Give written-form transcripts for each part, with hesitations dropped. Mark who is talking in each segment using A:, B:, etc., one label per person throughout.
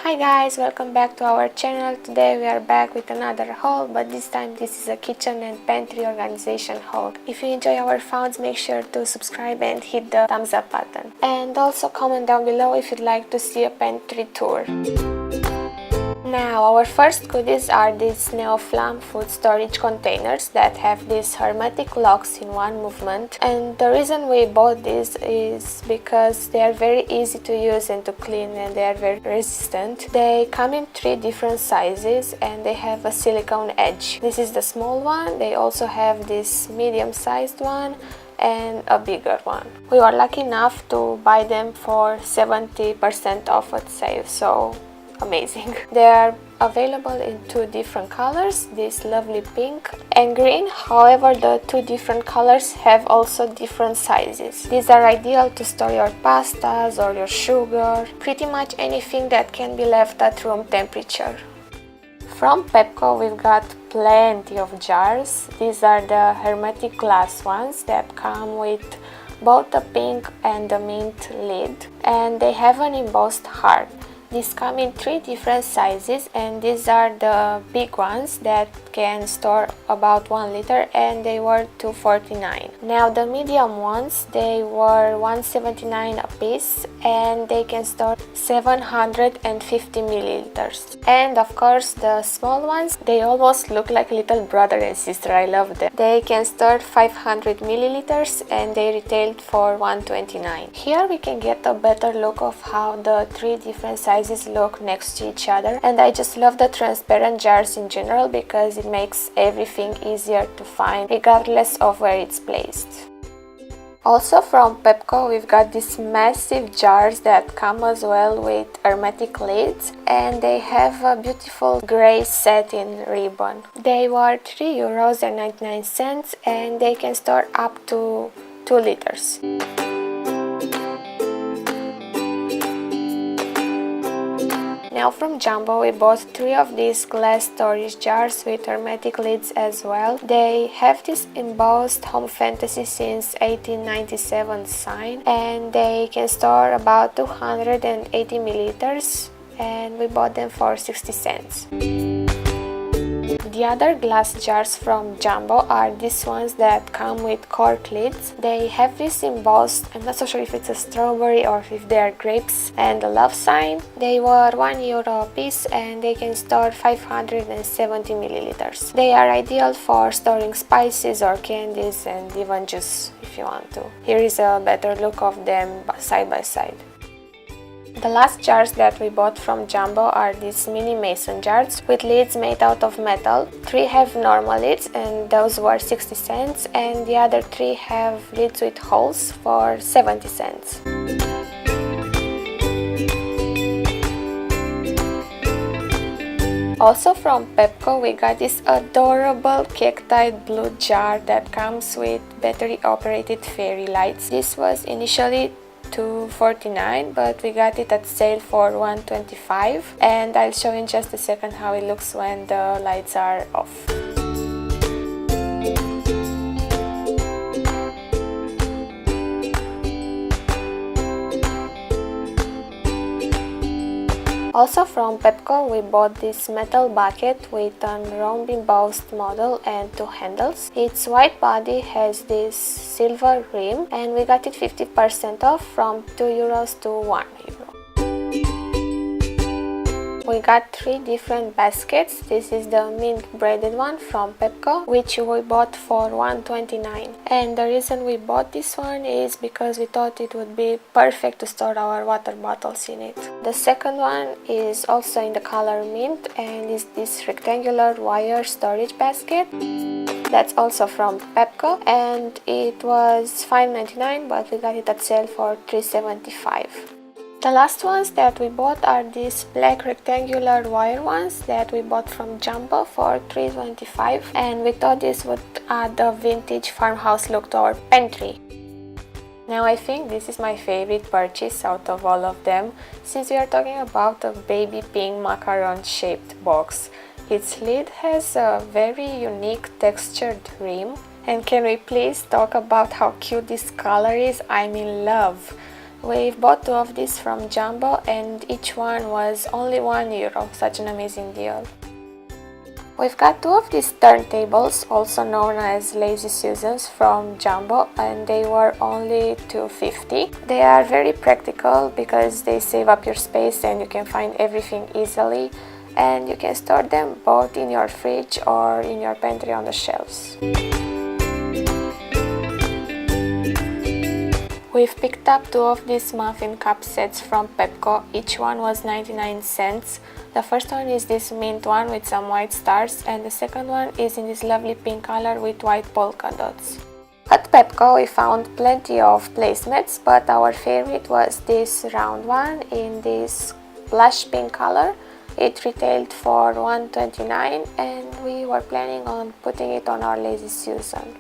A: Hi guys, welcome back to our channel. Today we are back with another haul, but this time this is a kitchen and pantry organization haul. If you enjoy our finds, make sure to subscribe and hit the thumbs up button. And also comment down below if you'd like to see a pantry tour. Now, our first goodies are these Neoflam food storage containers that have these hermetic locks in one movement. And the reason we bought these is because they are very easy to use and to clean, and they are very resistant. They come in 3 different sizes and they have a silicone edge. This is the small one. They also have this medium-sized one and a bigger one. We were lucky enough to buy them for 70% off at sale, so amazing. They are available in 2 different colors, this lovely pink and green. However, the 2 different colors have also different sizes. These are ideal to store your pastas or your sugar, pretty much anything that can be left at room temperature. From Pepco we've got plenty of jars. These are the hermetic glass ones that come with both the pink and the mint lid, and they have an embossed heart. These come in 3 different sizes, and these are the big ones that can store about 1 liter, and they were $2.49. Now the medium ones, they were $1.79 a piece, and they can store 750 milliliters. And of course the small ones, they almost look like little brother and sister. I love them. They can store 500 milliliters and they retailed for $1.29. Here we can get a better look of how the 3 different sizes look next to each other, and I just love the transparent jars in general because it makes everything easier to find regardless of where it's placed. Also from Pepco we've got these massive jars that come as well with hermetic lids, and they have a beautiful grey satin ribbon. They were €3.99 and they can store up to 2 liters. Now from Jumbo we bought 3 of these glass storage jars with hermetic lids as well. They have this embossed Home Fantasy since 1897 sign, and they can store about 280 milliliters, and we bought them for 60 cents. The other glass jars from Jumbo are these ones that come with cork lids. They have this embossed, I'm not so sure if it's a strawberry or if they are grapes, and a love sign. They were €1 a piece and they can store 570 milliliters. They are ideal for storing spices or candies and even juice if you want to. Here is a better look of them side by side. The last jars that we bought from Jumbo are these mini mason jars with lids made out of metal. 3 have normal lids and those were 60 cents, and the other 3 have lids with holes for 70 cents. Also from Pepco we got this adorable cacti blue jar that comes with battery operated fairy lights. This was initially $2.49, but we got it at sale for $1.25, and I'll show you in just a second how it looks when the lights are off. Also from Pepco we bought this metal bucket with a rhomb embossed model and 2 handles. Its white body has this silver rim, and we got it 50% off from €2 to €1. We got 3 different baskets. This is the mint braided one from Pepco, which we bought for $1.29. And the reason we bought this one is because we thought it would be perfect to store our water bottles in it. The second one is also in the color mint and is this rectangular wire storage basket. That's also from Pepco and it was $5.99, but we got it at sale for $3.75. The last ones that we bought are these black rectangular wire ones that we bought from Jumbo for $3.25, and we thought this would add a vintage farmhouse look to our pantry. Now I think this is my favorite purchase out of all of them, since we are talking about a baby pink macaron shaped box. Its lid has a very unique textured rim, and can we please talk about how cute this color is? I'm in love. We've bought 2 of these from Jumbo and each one was only €1. Such an amazing deal. We've got 2 of these turntables, also known as Lazy Susans, from Jumbo, and they were only $2.50. They are very practical because they save up your space and you can find everything easily, and you can store them both in your fridge or in your pantry on the shelves. We've picked up 2 of these Muffin Cup sets from Pepco. Each one was 99 cents. The first one is this mint one with some white stars, and the second one is in this lovely pink color with white polka dots. At Pepco we found plenty of placemats, but our favorite was this round one in this blush pink color. It retailed for $1.29 and we were planning on putting it on our Lazy Susan.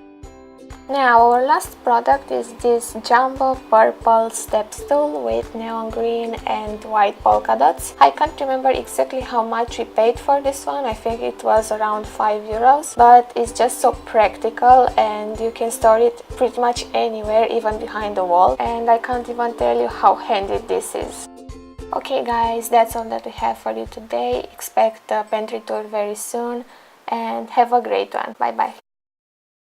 A: Now our last product is this Jumbo purple Stepstool with neon green and white polka dots. I can't remember exactly how much we paid for this one. I think it was around €5, but it's just so practical and you can store it pretty much anywhere, even behind the wall, and I can't even tell you how handy this is. Okay guys, that's all that we have for you today. Expect a pantry tour very soon and have a great one. Bye bye.